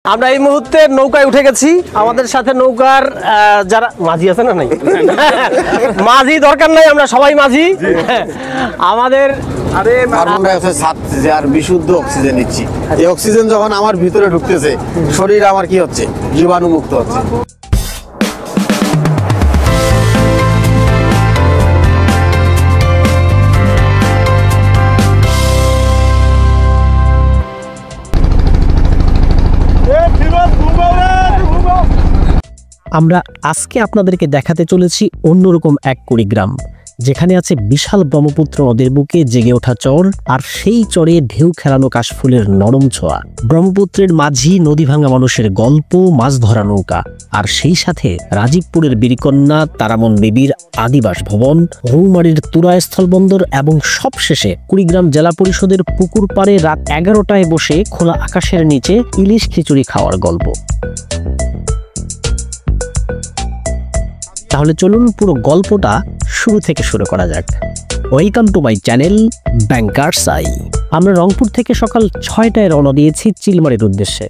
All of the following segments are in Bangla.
আমরা এই মুহূর্তে নৌকায় উঠে গেছি। আমাদের সাথে নৌকার যারা মাঝি আছে না নাই মাঝি দরকার নাই, আমরা সবাই মাঝি। আমাদের কার্বন ডাই অক্সাইড ছাড়তেছে আর বিশুদ্ধ অক্সিজেন নিচ্ছি। এই অক্সিজেন যখন আমার ভিতরে ঢুকতেছে, শরীর আমার কি হচ্ছে, জীবাণুমুক্ত হচ্ছে। আমরা আজকে আপনাদেরকে দেখাতে চলেছি অন্যরকম এক কুড়িগ্রাম, যেখানে আছে বিশাল ব্রহ্মপুত্র নদীর বুকে জেগে ওঠা চর, আর সেই চরে ঢেউ খেলানো কাশফুলের নরম ছোঁয়া, ব্রহ্মপুত্রের মাঝি নদী ভাঙা মানুষের গল্প, মাছ ধরা নৌকা, আর সেই সাথে রাজীবপুরের বীরকন্যা তারামন বিবির আদিবাস ভবন, রৌমারীর তুরা স্থলবন্দর এবং সবশেষে কুড়িগ্রাম জেলা পরিষদের পুকুর পাড়ে রাত 11টায় বসে খোলা আকাশের নিচে ইলিশ খিচুড়ি খাওয়ার গল্প। তাহলে চলুন পুরো গল্পটা শুরু থেকে শুরু করা যাক। Welcome to my channel bankers I. আমরা রংপুর থেকে সকাল 6টায় রওনা দিয়েছি চিলমারির উদ্দেশ্যে।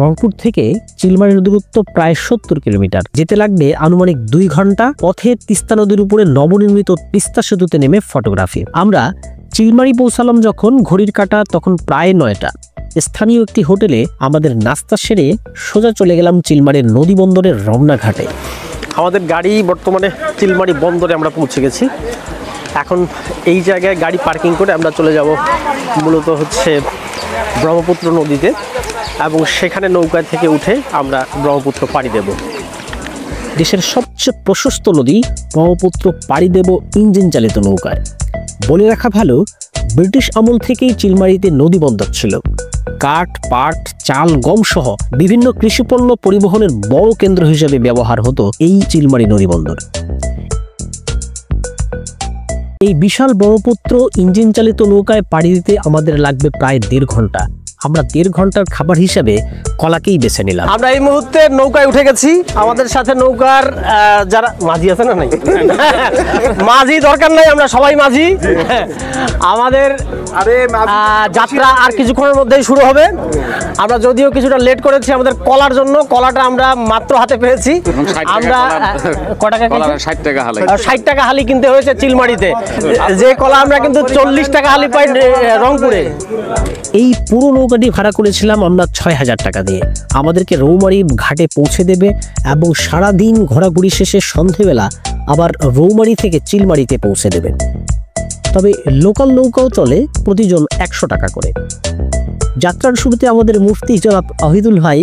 রংপুর থেকে চিলমারির দূরত্ব প্রায় 70 কিলোমিটার, যেতে লাগবে আনুমানিক 2 ঘন্টা। পথে তিস্তা নদীর উপরে নবনির্মিত তিস্তা সেতুতে নেমে ফটোগ্রাফি। আমরা চিলমারি পৌঁছালাম যখন ঘড়ির কাঁটা তখন প্রায় 9টা। স্থানীয় একটি হোটেলে আমাদের নাস্তা সেরে সোজা চলে গেলাম চিলমারির নদী বন্দরের রমনা ঘাটে। আমাদের গাড়ি বর্তমানে চিলমারি বন্দরে আমরা পৌঁছে গেছি। এখন এই জায়গায় গাড়ি পার্কিং করে আমরা চলে যাব মূলত হচ্ছে ব্রহ্মপুত্র নদীতে, এবং সেখানে নৌকা থেকে উঠে আমরা ব্রহ্মপুত্র পাড়ি দেব। দেশের সবচেয়ে প্রশস্ত নদী ব্রহ্মপুত্র পাড়ি দেব ইঞ্জিন চালিত নৌকায়। বলে রাখা ভালো, ব্রিটিশ আমল থেকেই চিলমারিতে নদী বন্দর ছিল। কাঠ, পাট, চাল, গম সহ বিভিন্ন কৃষিপণ্য পরিবহনের বড় কেন্দ্র হিসেবে ব্যবহার হতো এই চিলমারি নদী বন্দর। এই বিশাল ব্রহ্মপুত্র ইঞ্জিন চালিত নৌকায় পাড়ি দিতে আমাদের লাগবে প্রায় 1.5 ঘন্টা। আমরা 1.5 ঘন্টার খাবার হিসেবে কলাকেই বেছে নিলাম। আমরা এই মুহূর্তে নৌকায় উঠে গেছি। আমাদের সাথে নৌকার যারা মাঝি আছে না নাই মাঝি দরকার নাই, আমরা সবাই মাঝি। আমাদের যাত্রা আর কিছুক্ষণের মধ্যেই শুরু হবে। আমরা যদিও কিছুটা লেট করেছি আমাদের কলার জন্য, কলাটা আমরা মাত্র হাতে পেয়েছি। আমরা কটাকা 60 টাকা হালি কিনতে হয়েছে চিলমারিতে, যে কলা আমরা কিন্তু 40 টাকা হালি পাই রংপুরে। এই পুরো নৌকাটি ভাড়া করেছিলাম আমরা 6000 টাকা দিয়ে। আমাদেরকে রৌমারী ঘাটে পৌঁছে দেবে এবং সারাদিন ঘোরাঘুরি শেষে সন্ধেবেলা আবার রৌমারী থেকে চিলমারিতে পৌঁছে দেবে। তবে লোকাল নৌকাও চলে, প্রতিজন 100 টাকা করে। যাত্রার শুরুতে আমাদের মুফতি জনাব অহিদুল ভাই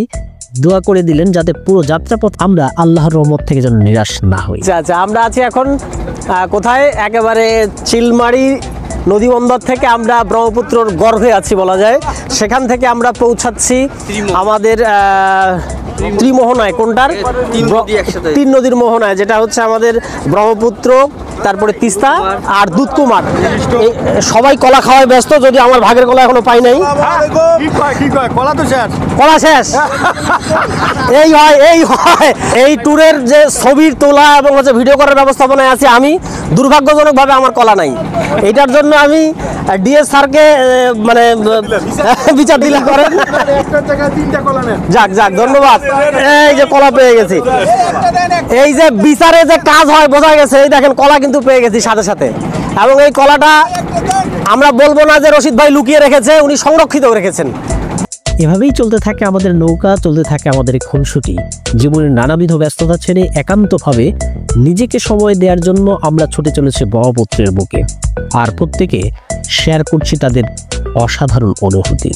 দোয়া করে দিলেন যাতে পুরো যাত্রাপথ আমরা আল্লাহর রহমত থেকে যেন নিরাশ না হই। আচ্ছা, আমরা আছি এখন কোথায়? একেবারে চিলমারি নদী বন্দর থেকে আমরা ব্রহ্মপুত্রর গর্ভে আছি বলা যায়। সেখান থেকে আমরা পৌঁছাচ্ছি আমাদের ত্রিমোহনায়। কোনটার? 3 নদীর মোহনায়, যেটা হচ্ছে আমাদের ব্রহ্মপুত্র, তারপরে তিস্তা আর দুধকুমার। সবাই কলা খাওয়ায় ব্যস্ত, যদি আমার ভাগের কলা এখনো পাই নাই। কলা শেষ। এই ট্যুরের যে ছবির তোলা এবং হচ্ছে ভিডিও করার ব্যবস্থাপনায় আছি আমি, দুর্ভাগ্যজনকভাবে আমার কলা নাই। এটার জন্য আমি ডিএস স্যারকে মানে বিচার দিলাম করেন। যাক যাক, ধন্যবাদ। এই যে কলা পেয়ে গেছি, এই যে বিচারে যে কাজ হয় বোঝা গেছে। এই দেখেন কলা কিন্তু পেয়ে গেছি সাথে সাথে, এবং এই কলাটা আমরা বলবো না যে রশিদ ভাই লুকিয়ে রেখেছে, উনি সংরক্ষিত রেখেছেন। এভাবেই চলতে থাকে আমাদের নৌকা, চলতে থাকে আমাদের খুনসুটি। জীবনের নানাবিধ ব্যস্ততা ছেড়ে একান্তভাবে নিজেকে সময় দেওয়ার জন্য আমরা ছুটে চলেছি ব্রহ্মপুত্রের বুকে, আর প্রত্যেকে শেয়ার করছি তাদের অসাধারণ অনুভূতি।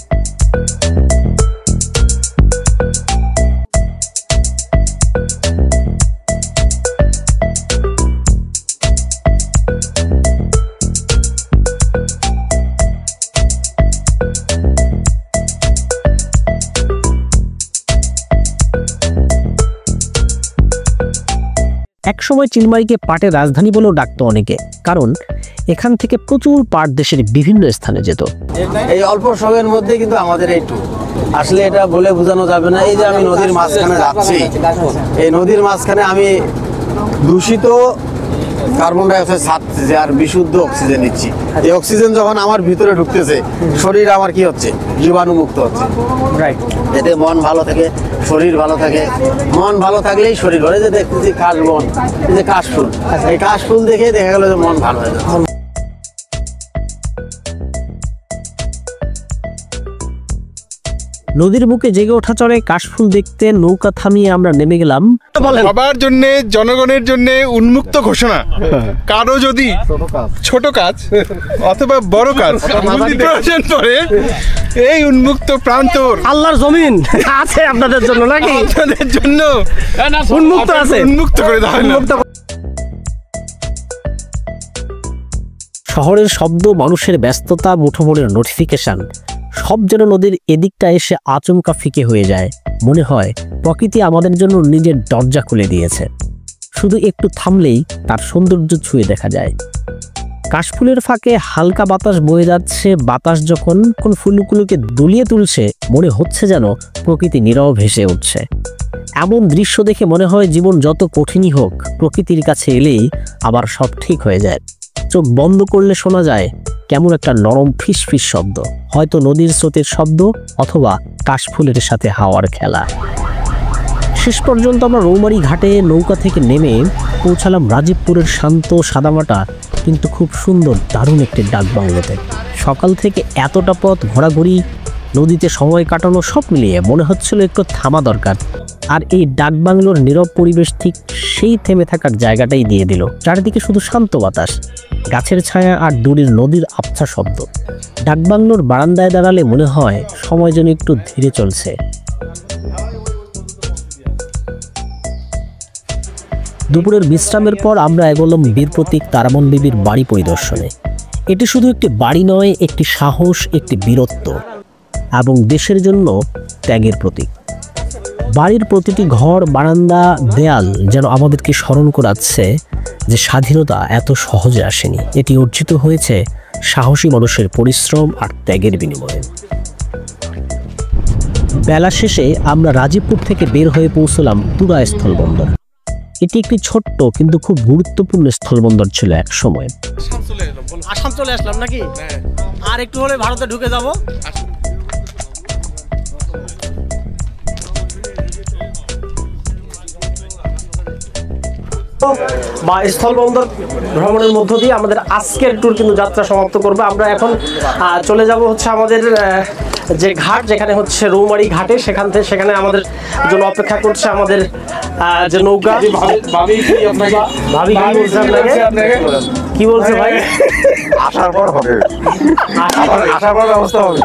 একসময় চিলমারিকে পাটের রাজধানী বলেও ডাকতো অনেকে, কারণ এখান থেকে প্রচুর পাট দেশের বিভিন্ন স্থানে যেত। এই অল্প সময়ের মধ্যে কিন্তু আমাদের এই ট্যুর, আসলে এটা বলে বোঝানো যাবে না। এই যে আমি নদীর মাঝখানে যাচ্ছি, এই নদীর মাঝখানে আমি দূষিত কার্বন ডাই অক্সাইড ছাড়তেছে আর বিশুদ্ধ অক্সিজেন নিচ্ছি। এই অক্সিজেন যখন আমার ভিতরে ঢুকতেছে, শরীর আমার কি হচ্ছে, জীবাণুমুক্ত হচ্ছে। রাইট। এতে মন ভালো থাকে, শরীর ভালো থাকে। মন ভালো থাকলেই শরীর ভালো। এই যে দেখতেছি কাশবন, এই যে কাশফুল, এই কাশফুল দেখে দেখা গেল যে মন ভালো হয়ে যাচ্ছে। নদীর বুকে জেগে ওঠা চরে কাশফুল দেখতে নৌকা থামিয়ে আমরা নেমে গেলাম। সবার জন্য, জনগণের জন্য উন্মুক্ত ঘোষণা। কারো যদি ছোট কাজ অথবা বড় কাজ প্রয়োজন পড়ে, এই উন্মুক্ত প্রান্তর আল্লাহর জমিন আছে আপনাদের জন্য, নাকি আপনাদের জন্য উন্মুক্ত আছে, উন্মুক্ত করে দেওয়া হয় না। শহরের শব্দ, মানুষের ব্যস্ততা, মুঠোফোনের নোটিফিকেশন সব যেন নদীর এদিকটা এসে আচমকা ফিকে হয়ে যায়। মনে হয় প্রকৃতি আমাদের জন্য নিজের দরজা খুলে দিয়েছে, শুধু একটু থামলেই তার সৌন্দর্য ছুঁয়ে দেখা যায়। কাশফুলের ফাঁকে হালকা বাতাস বয়ে যাচ্ছে। বাতাস যখন কোন ফুলগুলোকে দুলিয়ে তুলছে, মনে হচ্ছে যেন প্রকৃতি নীরব ভেসে উঠছে। এমন দৃশ্য দেখে মনে হয় জীবন যত কঠিনই হোক, প্রকৃতির কাছে এলেই আবার সব ঠিক হয়ে যায়। চোখ বন্ধ করলে শোনা যায় কেমন একটা নরম ফিস ফিস শব্দ, হয়তো নদীর স্রোতের শব্দ অথবা কাশফুলের সাথে হাওয়ার খেলা। শেষ পর্যন্ত আমরা রৌমারী ঘাটে নৌকা থেকে নেমে পৌঁছালাম রাজীবপুরের শান্ত সাদামাটা কিন্তু খুব সুন্দর দারুণ একটি ডাকবাংলোতে। সকাল থেকে এতটা পথ ঘোরাঘুরি, নদীতে সময় কাটানো, সব মিলিয়ে মনে হচ্ছিল একটু থামা দরকার। আর এই ডাকবাংলোর নীরব পরিবেশ ঠিক সেই থেমে থাকার জায়গাটাই দিয়ে দিল। চারিদিকে শুধু শান্ত বাতাস, গাছের ছায়া আর দূরের নদীর আবছা শব্দ। ডাকবাংলোর বারান্দায় দাঁড়ালে মনে হয় সময় যেন একটু ধীরে চলছে। দুপুরের বিশ্রামের পর আমরা এগোলাম বীর প্রতীক তারামন বিবির বাড়ি পরিদর্শনে। এটি শুধু একটি বাড়ি নয়, একটি সাহস, একটি বীরত্ব এবং দেশের জন্য ত্যাগের প্রতীক। বাড়ির প্রতিটি ঘর, বারান্দা, দেয়াল যেন আমাদেরকে স্মরণ করাচ্ছে যে স্বাধীনতা এত সহজে আসেনি, এটি অর্জিত হয়েছে সাহসী মানুষের পরিশ্রম আর ত্যাগের বিনিময়ে। বেলা শেষে আমরা রাজীবপুর থেকে বের হয়ে পৌঁছলাম তুরা স্থলবন্দর। এটি একটি ছোট্ট কিন্তু খুব গুরুত্বপূর্ণ স্থলবন্দর ছিল এক সময়। আসাম চলে আসলাম নাকি? আর একটু হলে ভারতে ঢুকে যাব। বা স্থলবন্দর ভ্রমণের মধ্য দিয়ে আমাদের আজকের ট্যুর কিন্তু যাত্রা সমাপ্ত করবে। আমরা এখন চলে যাব হচ্ছে আমাদের যে ঘাট, যেখানে হচ্ছে রৌমারী ঘাটে, সেখানে আমাদের জন্য অপেক্ষা করছে আমাদের যে নৌকা। ভাবি কি বলছে আপনাকে? কি বলছে ভাই? আসার পর হবে, আসার পর ব্যবস্থা হবে।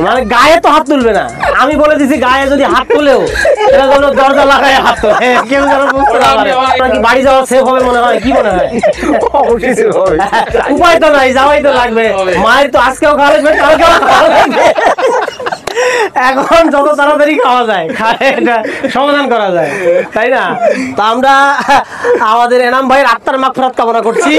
মানে গায়ে তো হাত তুলবে না, আমি বলে দিছি গায়ে যদি হাত তুলেও এটা যেন দরজা লাগায় হাত তোলে, কেউ যেন বুঝতে না পারে। আপনার কি বাড়ি যাওয়া সেফ হবে মনে হয়? কি মনে হয়? অবশ্যই হবে। উপায় তো নাই, যাওয়াই তো লাগবে। মায়ের তো আজকেও খাওয়া লাগবে, কালকেও খাওয়া লাগবে। এখন যত তাড়াতাড়ি খাওয়া যায় এটা সমাধান করা যায়, তাই না? তো আমরা আমাদের এনাম ভাইয়ের আত্মার মাগফিরাত কামনা করছি।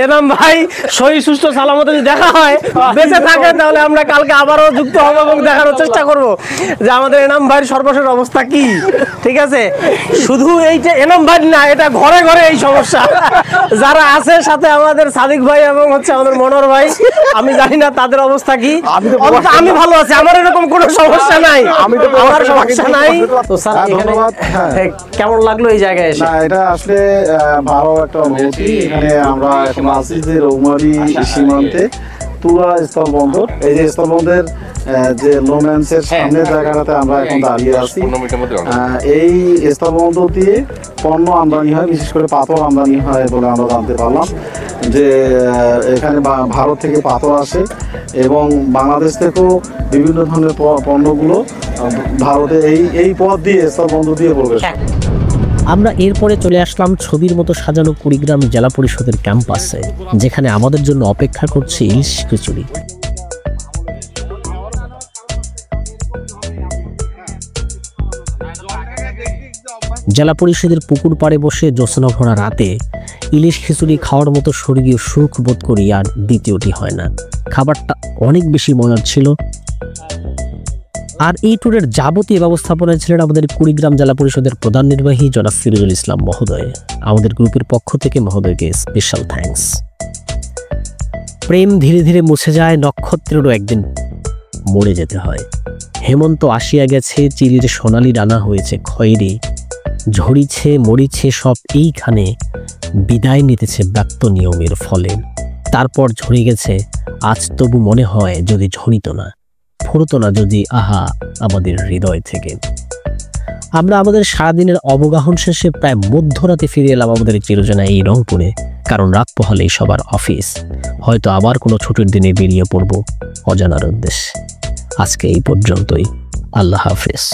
এনাম ভাই সহি সুস্থ সালামতে যদি দেখা হয়, বেঁচে থাকে, তাহলে আমরা কালকে আবারও যুক্ত হবো এবং দেখানোর চেষ্টা করব যে আমাদের এনাম ভাইয়ের সর্বশেষ অবস্থা কি। ঠিক আছে? শুধু এইটা এনাম ভাই না, এটা ঘরে ঘরে এই সমস্যা। যারা আছে সাথে আমাদের সাদিক ভাই এবং হচ্ছে আমাদের মনোহর ভাই, আমি জানি না তাদের অবস্থা কি। আমি ভালো আছি, আমার এরকম কোনো সমস্যা নাই, আমার সমস্যা নাই। তো স্যার, কেমন লাগলো এই জায়গায় এসে? এটা আসলে ভালো একটা অনুভূতি। এখানে আমরা এখন আছি যে রৌমারী সীমান্তে তুরা স্থলবন্দর। এই যে স্থলবন্দরের যে লোম্যান্সের সামনে জায়গাটাতে আমরা এখন দাঁড়িয়ে আছি। এই স্থলবন্দর দিয়ে পণ্য আমদানি হয়, বিশেষ করে পাথর আমদানি হয় বলে আমরা জানতে পারলাম। যে এখানে ভারত থেকে পাথর আসে এবং বাংলাদেশ থেকেও বিভিন্ন ধরনের পণ্যগুলো ভারতে এই পথ দিয়ে স্থলবন্দর দিয়ে প্রবেশ করে। আমরা এরপরে চলে আসলাম ছবির মতো সাজানো কুড়িগ্রাম জেলা পরিষদের ক্যাম্পাসে, যেখানে আমাদের জন্য অপেক্ষা করছে ইলিশ খিচুড়ি। জেলা পরিষদের পুকুর পাড়ে বসে জ্যোৎস্না ভরা রাতে ইলিশ খিচুড়ি খাওয়ার মতো স্বর্গীয় সুখ বোধ করি আর দ্বিতীয়টি হয় না। খাবারটা অনেক বেশি মজার ছিল। আর এই ট্যুরের যাবতীয় ব্যবস্থাপনায় ছিলেন আমাদের কুড়িগ্রাম জেলা পরিষদের প্রধান নির্বাহী জনাব ফিরোজুল ইসলাম মহোদয়। আমাদের গ্রুপের পক্ষ থেকে মহোদয়কে স্পেশাল থ্যাঙ্কস। প্রেম ধীরে ধীরে মুছে যায়, নক্ষত্রেরও একদিন মরে যেতে হয়। হেমন্ত আসিয়া গেছে, চিরির সোনালি ডানা হয়েছে খয়েরি, ঝরিছে মরিছে সব এইখানে, বিদায় নিতেছে ব্যক্ত নিয়মের ফলে। তারপর ঝরে গেছে, আজ তবু মনে হয় যদি ঝরিত না, ফুরতো না যদি আহা আমাদের হৃদয় থেকে। আমরা আমাদের সারাদিনের অবগাহন শেষে প্রায় মধ্যরাতে ফিরে এলাম আমাদের চিরচেনা এই রংপুরে, কারণ রাত পোহালেই সবার অফিস। হয়তো আবার কোনো ছুটির দিনে বেরিয়ে পড়ব অজানার উদ্দেশ্যে। আজকে এই পর্যন্তই। আল্লাহ হাফেজ।